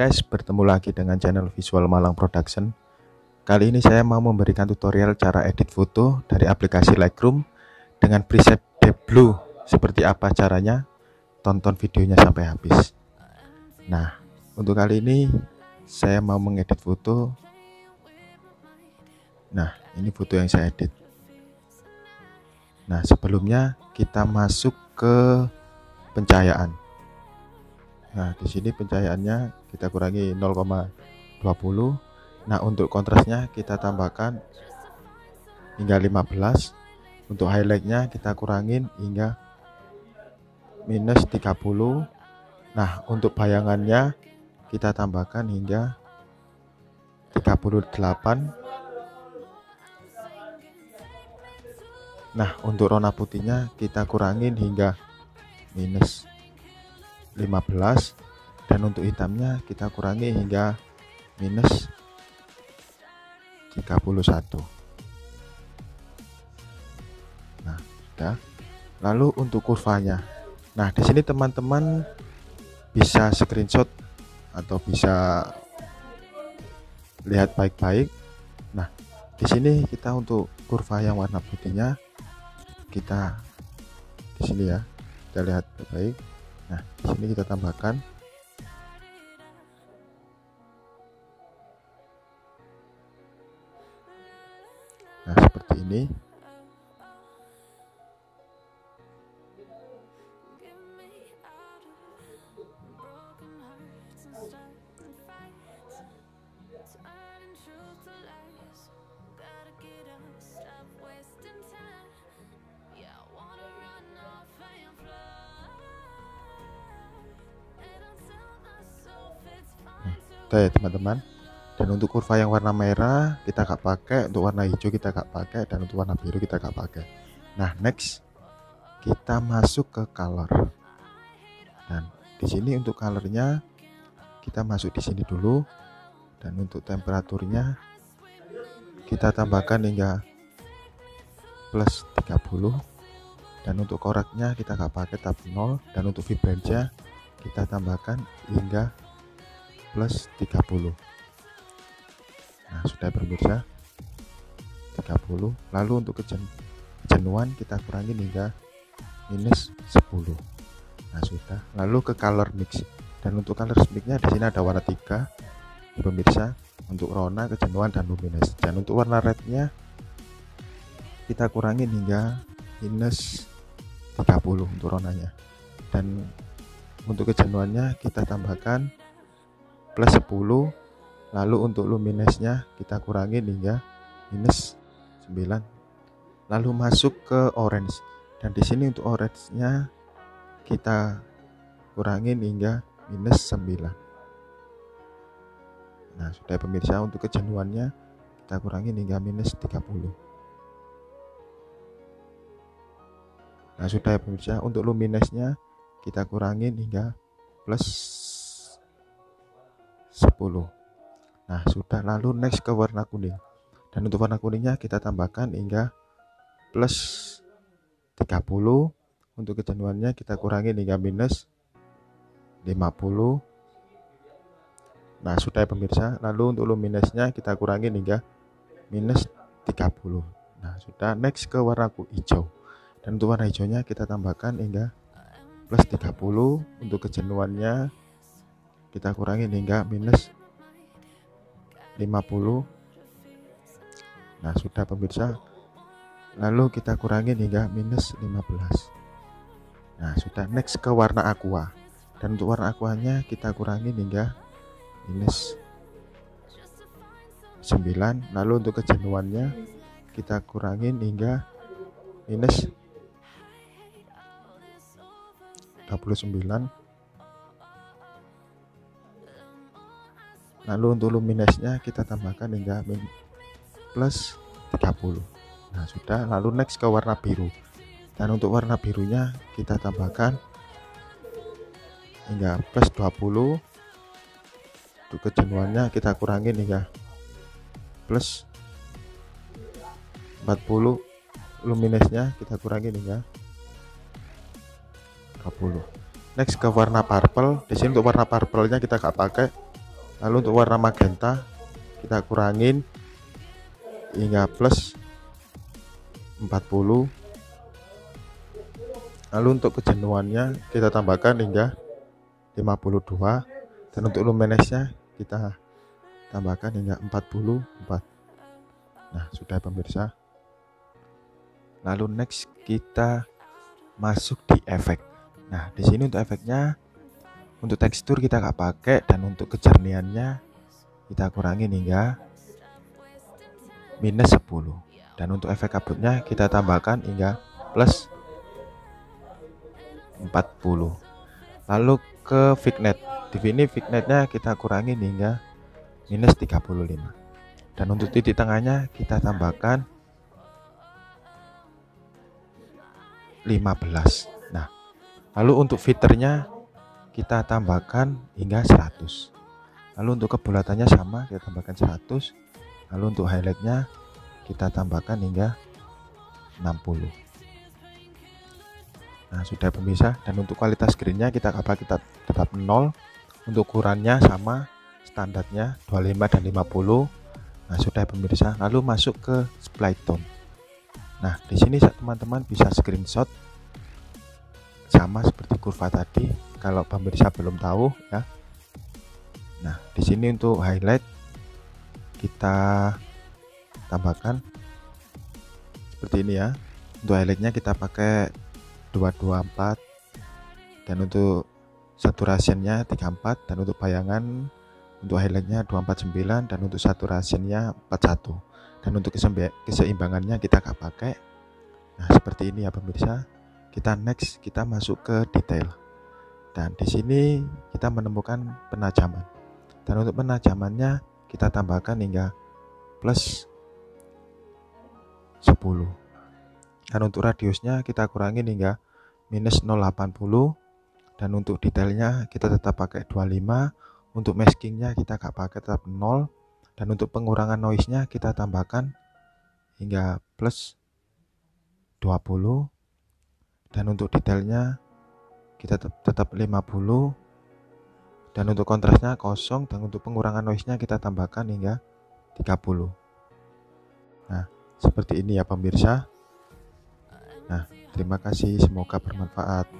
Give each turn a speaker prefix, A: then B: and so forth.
A: guys, bertemu lagi dengan channel Visual Malang Production. Kali ini saya mau memberikan tutorial cara edit foto dari aplikasi Lightroom dengan preset Deep Blue. Seperti apa caranya? Tonton videonya sampai habis. Nah, untuk kali ini saya mau mengedit foto. Nah, ini foto yang saya edit. Nah, sebelumnya kita masuk ke pencahayaan. Nah, di sini pencahayaannya kita kurangi 0,20. Nah, untuk kontrasnya kita tambahkan hingga 15. Untuk highlightnya kita kurangin hingga minus 30. Nah, untuk bayangannya kita tambahkan hingga 38. Nah, untuk warna putihnya kita kurangin hingga minus 15, dan untuk hitamnya kita kurangi hingga minus 31. Nah, sudah. Lalu untuk kurvanya, nah di sini teman-teman bisa screenshot atau bisa lihat baik-baik. Nah, di sini kita untuk kurva yang warna putihnya kita di sini ya, kita lihat baik-baik. Nah, di sini kita tambahkan. Nah, seperti ini. Oke teman-teman, dan untuk kurva yang warna merah kita gak pakai, untuk warna hijau kita gak pakai, dan untuk warna biru kita gak pakai. Nah, next kita masuk ke color. Dan di sini untuk colornya kita masuk di sini dulu, dan untuk temperaturnya kita tambahkan hingga plus 30, dan untuk koreknya kita gak pakai tapi 0, dan untuk vibrance kita tambahkan hingga plus 30. Nah, sudah pemirsa, 30. Lalu untuk kejenuhan kita kurangin hingga minus 10. Nah, sudah. Lalu ke color mix, dan untuk color mixnya di sini ada warna 3 pemirsa, untuk rona, kejenuhan, dan luminous. Dan untuk warna rednya kita kurangin hingga minus 30 untuk ronanya, dan untuk kejenuhannya kita tambahkan plus 10. Lalu untuk luminousnya kita kurangin hingga minus 9. Lalu masuk ke orange, dan di sini untuk orange-nya kita kurangin hingga minus 9. Nah, sudah pemirsa. Untuk kejenuhannya kita kurangin hingga minus 30. Nah, sudah pemirsa. Untuk luminousnya kita kurangin hingga plus 10. Nah, sudah. Lalu next ke warna kuning, dan untuk warna kuningnya kita tambahkan hingga plus 30. Untuk kejenuhannya kita kurangin hingga minus 50. Nah, sudah pemirsa. Lalu untuk luminousnya kita kurangin hingga minus 30. Nah, sudah. Next ke warna hijau, dan untuk warna hijaunya kita tambahkan hingga plus 30. Untuk kejenuhannya kita kurangin hingga minus 50. Nah, sudah pemirsa. Lalu kita kurangin hingga minus 15. Nah, sudah. Next ke warna aqua, dan untuk warna aquanya kita kurangin hingga minus 9. Lalu untuk kejenuhannya kita kurangin hingga minus 29. Lalu untuk luminousnya kita tambahkan hingga plus 30. Nah, sudah. Lalu next ke warna biru, dan untuk warna birunya kita tambahkan hingga plus 20. Untuk kejenuhannya kita kurangin hingga plus 40. Luminousnya kita kurangin hingga 20. Next ke warna purple. Di sini untuk warna purple-nya kita gak pakai, Lalu untuk warna magenta kita kurangin hingga plus 40. Lalu untuk kejenuhannya kita tambahkan hingga 52, dan untuk luminesnya kita tambahkan hingga 44. Nah, sudah pemirsa. Lalu next kita masuk di efek. Nah, di sini untuk efeknya, untuk tekstur kita nggak pakai, dan untuk kejernihannya kita kurangin hingga minus 10. Dan untuk efek kabutnya kita tambahkan hingga plus 40. Lalu ke vignette. Di sini vignette-nya kita kurangin hingga minus 35. Dan untuk titik tengahnya kita tambahkan 15. Nah, lalu untuk filternya kita tambahkan hingga 100. Lalu untuk kebulatannya sama, kita tambahkan 100. Lalu untuk highlightnya kita tambahkan hingga 60. Nah, sudah pemirsa. Dan untuk kualitas screennya kita tetap 0. Untuk ukurannya sama, standarnya 25 dan 50. Nah, sudah pemirsa. Lalu masuk ke split tone. Nah, di sini teman-teman bisa screenshot sama seperti kurva tadi kalau pemirsa belum tahu ya. Nah, di sini untuk highlight kita tambahkan seperti ini ya. Untuk highlightnya kita pakai 224, dan untuk saturationnya 34, dan untuk bayangan untuk highlightnya 249, dan untuk saturationnya 41, dan untuk keseimbangannya kita nggak pakai. Nah, seperti ini ya pemirsa. Kita next, kita masuk ke detail, dan di sini kita menemukan penajaman, dan untuk penajamannya kita tambahkan hingga plus 10, dan untuk radiusnya kita kurangin hingga minus 0,80, dan untuk detailnya kita tetap pakai 25. Untuk maskingnya kita nggak pakai, tetap 0, dan untuk pengurangan noise-nya kita tambahkan hingga plus 20, dan untuk detailnya kita tetap 50, dan untuk kontrasnya 0, dan untuk pengurangan noise-nya kita tambahkan hingga 30. Nah, seperti ini ya pemirsa. Nah, terima kasih, semoga bermanfaat.